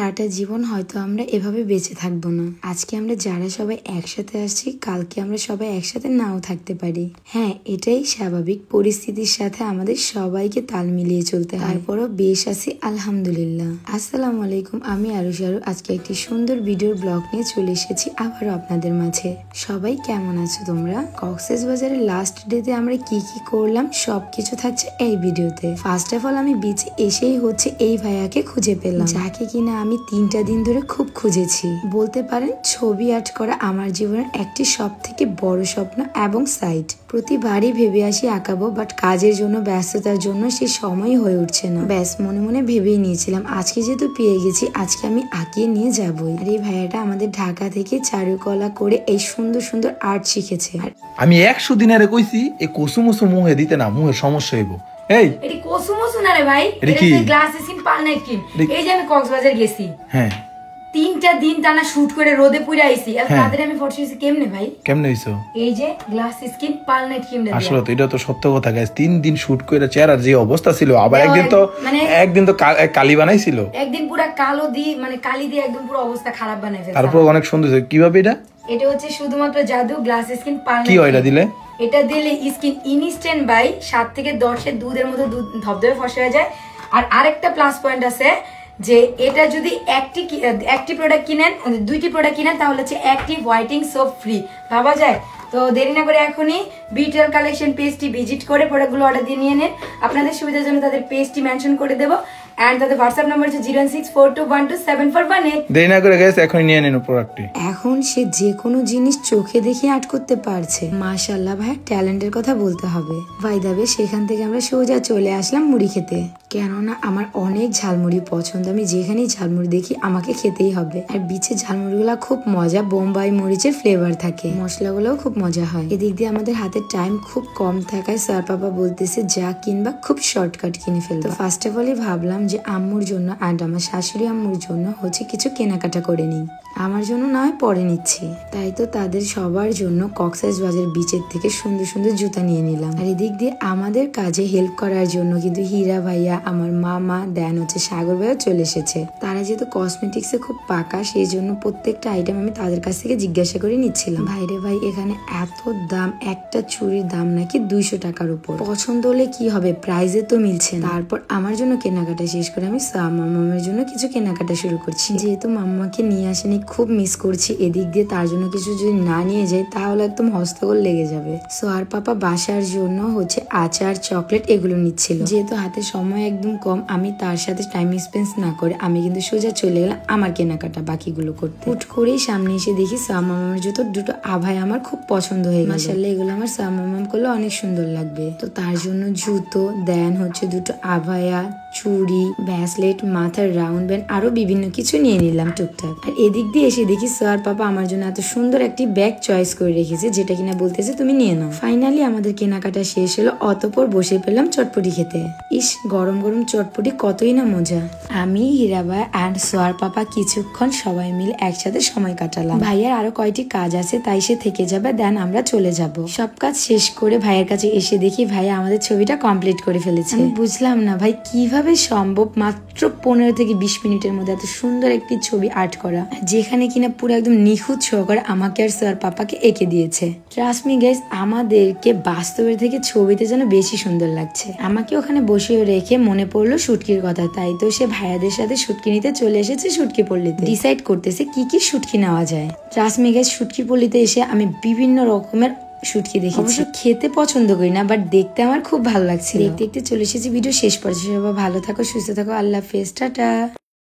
সারাটা জীবন হয়তো আমরা এভাবে বেঁচে থাকবো না। আজকে আমরা যারা সবাই একসাথে আসছি, কালকে আমরা সবাই একসাথে নাও থাকতে পারি। হ্যাঁ, এটাই স্বাভাবিক। পরিস্থিতির সাথে আমাদের সবাইকে তাল মিলিয়ে চলতে হয়। তারপরও বেশ আছি আলহামদুলিল্লাহ। আসসালামু আলাইকুম, আমি আরুশারু। আজকে একটি সুন্দর ভিডিওর ব্লগ নিয়ে চলে এসেছি আবারও আপনাদের মাঝে। সবাই কেমন আছো তোমরা? কক্সবাজারের লাস্ট ডেতে আমরা কি কি করলাম সবকিছু থাকছে এই ভিডিওতে। ফার্স্ট অফ অল আমি বিচে এসেই হচ্ছে এই ভাইয়াকে খুঁজে পেলাম, যাকে কিনা আমি 3টা দিন ধরে খুব খুঁজেছি। বলতে পারেন ছবি আর্ট করা আমার জীবনের একটি সব থেকে বড় স্বপ্ন এবং সাইট। প্রতিবারই ভেবে আসি আঁকাবো, বাট কাজের জন্য ব্যস্ততার জন্য সে সময় হয়ে উঠছে না। ব্যাস মনে মনে ভেবেই নিয়েছিলাম আজকে যেহেতু পেয়ে গেছি, আজকে আমি আঁকিয়ে নিয়ে যাবই। আর এই ভাইয়াটা আমাদের ঢাকা থেকে চারুকলা করে এই সুন্দর সুন্দর আর্ট শিখেছে। আমি 100 দিনের কইছি এই কসুমসু মুহে দিতে না, মুহে সমস্যা হইব। এই এটি কসুমসু না রে ভাই, এটা গ্লাস স্কিন পার্লনাইট ক্রিম। এই যে আমি কক্সবাজার গেছি, হ্যাঁ 3টা দিন টানা শুট করে রোদে পুড়ে আইছি। আর তাদের আমি ফটো দিছি কেমনে ভাই? কেমনে হইছো? এই যে গ্লাস স্কিন পার্লনাইট ক্রিম দিয়া। আসলে তো এটা তো সত্য কথা গাইস, 3 দিন শুট করে চেহারার যে অবস্থা ছিল, আবার একদিন তো কালি বানাইছিল, একদিন পুরো কালো দি মানে কালি দিয়ে একদম পুরো অবস্থা খারাপ বানাই ফেলছে। তারপর অনেক সুন্দর হইছে। কিভাবে এটা? এটা হচ্ছে শুধুমাত্র জাদু গ্লাস স্কিন পার্লনাইট। কি হয় এটা দিলে? এটা দিলে স্কিন ইনস্ট্যান্ট বাই 7 থেকে 10 দুধের মতো দুধ ধবধবে ফসে হয়ে যায়। আর আরেকটা প্লাস পয়েন্ট আছে যে এটা যদি একটি প্রোডাক্ট কিনেন, 2টি প্রোডাক্ট কিনেন, তাহলে হচ্ছে অ্যাক্টিভ হোয়াইটিং সোপ ফ্রি। ভাবা যায়? তো দেরি না করে এখনই বিটেল কালেকশন পেজটি ভিজিট করে প্রোডাক্টগুলো অর্ডার দিয়ে নিয়ে নেন। আপনাদের সুবিধার জন্য তাদের পেজটি মেনশন করে দেবো। এন্ড তাদের হোয়াটসঅ্যাপ নাম্বার হচ্ছে 01642127418। দেরি না করে গাইস এখনই নিয়ে নেন প্রোডাক্টটি। এখন সে যে কোনো জিনিস চোখে দেখে আর্ট করতে পারছে। মাশাআল্লাহ ভাই, ট্যালেন্টের কথা বলতে হবে। ভাই দাবে সেখান থেকে আমরা সোজা চলে আসলাম মুড়ি খেতে, কেননা আমার অনেক ঝালমুড়ি পছন্দ। আমি যেখানেই ঝালমুড়ি দেখি আমাকে খেতেই হবে। আর বিচে ঝালমুড়িগুলো খুব মজা, বোম্বাই মরিচের ফ্লেভার থাকে, মশলাগুলোও খুব মজা হয়। এদিক দিয়ে আমাদের হাতে টাইম খুব কম থাকায় স্যার পাপা বলতেছে যা কিনবা খুব শর্টকাট কিনে ফেলতো। ফার্স্ট অফ অলই ভাবলাম যে আম্মুর জন্য আর আমার শাশুড়ি আম্মুর জন্য হচ্ছে কিছু কেনাকাটা করে নিই, আমার জন্য না হয় পরে নিচ্ছি। তাই তো তাদের সবার জন্য কক্সবাজার বিচের থেকে সুন্দর সুন্দর জুতা নিয়ে নিলাম। আর এদিক দিয়ে আমাদের কাজে হেল্প করার জন্য কিন্তু হীরা ভাইয়া, আমার মামা, দেন হচ্ছে সাগর ভাইয়া চলে এসেছে। তারা যেহেতু কসমেটিক্সে খুব পাকা, সেই জন্য প্রত্যেকটা আইটেম আমি তাদের কাছ থেকে জিজ্ঞাসা করে নিচ্ছিলাম। ভাইরে ভাই, এখানে এত দাম, একটা চুড়ির দাম নাকি 200 টাকার উপর। পছন্দ হলে কি হবে, প্রাইজে তো মিলছে। তারপর আমার জন্য কেনাকাটা শেষ করে আমি মামার জন্য কিছু কেনাকাটা শুরু করছি। যেহেতু মাম্মাকে নিয়ে আসেনি, খুব মিস করছি। এদিক দিয়ে তার জন্য কিছু যদি না নিয়ে যাই তাহলে একদম হস্তগোল লেগে যাবে। সো আর পাপা বাসার জন্য হচ্ছে আচার, চকলেট এগুলো নিচ্ছিল। যেহেতু হাতে সময় একদম কম, আমি তার সাথে টাইম স্পেন্ড না করে আমি কিন্তু সোজা চলে গেলাম আমার কেনাকাটা বাকিগুলো করতে। হুট করেই সামনে এসে দেখি মামার জুতো দুটো আভাই আমার খুব পছন্দ হয়ে গেল। মাশাআল্লাহ, এগুলো আমার মামাম করলে অনেক সুন্দর লাগবে। তো তার জন্য জুতো, দেন হচ্ছে দুটো আভায়া, চুড়ি, ব্যাসলেট, মাথার রাউন্ড ব্যান্ড, আরো বিভিন্ন কিছু নিয়ে নিলাম টুকটাক। আর এদিক দিয়ে এসে দেখি স্যার পাপা আমার জন্য এত সুন্দর একটি ব্যাগ চয়েস করে রেখেছে, যেটা কিনা বলতেছে তুমি নিয়ে নাও। ফাইনালি আমাদের কেনাকাটা শেষ হলো, অতঃপর বসে পেলাম চটপটি খেতে। ইস, গরম গরম চটপটি কতই না মজা। আমি, হীরাবা অ্যান্ড সোয়ার পাপা কিছুক্ষণ সবাই মিলে একসাথে সময় কাটালাম। ভাইয়ার আরো কয়টি কাজ আছে, তাই সে থেকে যাবে, দেন আমরা চলে যাব। সব কাজ শেষ করে ভাইয়ের কাছে এসে দেখি ভাইয়া আমাদের ছবিটা কমপ্লিট করে ফেলেছে। আমি বুঝলাম না ভাই কিভাবে সম্ভব মাত্র 15 থেকে 20 মিনিটের মধ্যে এত সুন্দর একটি ছবি আর্ট করা, যেখানে কিনা পুরো একদম নিখুঁত সহকারে আমাকে আর স্যার পাপাকে এঁকে দিয়েছে। ট্রাস্ট মি গাইস, আমাদেরকে বাস্তবের থেকে ছবিতে যেন বেশি সুন্দর লাগছে। আমাকে ওখানে বসে রেখে মনে পড়লো শুটকির কথা, তাই তো সে ভাইয়াদের সাথে শুটকি নিতে চলে এসেছে শুটকি পল্লীতে। ডিসাইড করতেছে কি কি শুটকি নেওয়া যায়। ট্রাস্ট মি গাইস, শুটকি পল্লীতে এসে আমি বিভিন্ন রকমের শুটকি দেখেছি। অবশ্য খেতে পছন্দ করি না, বাট দেখতে আমার খুব ভালো লাগছে। দেখতে দেখতে চলে এসেছি ভিডিও শেষ পর্যন্ত। সবাই ভালো থাকো, সুস্থ থাকো, আল্লাহ হাফেজ, টাটা।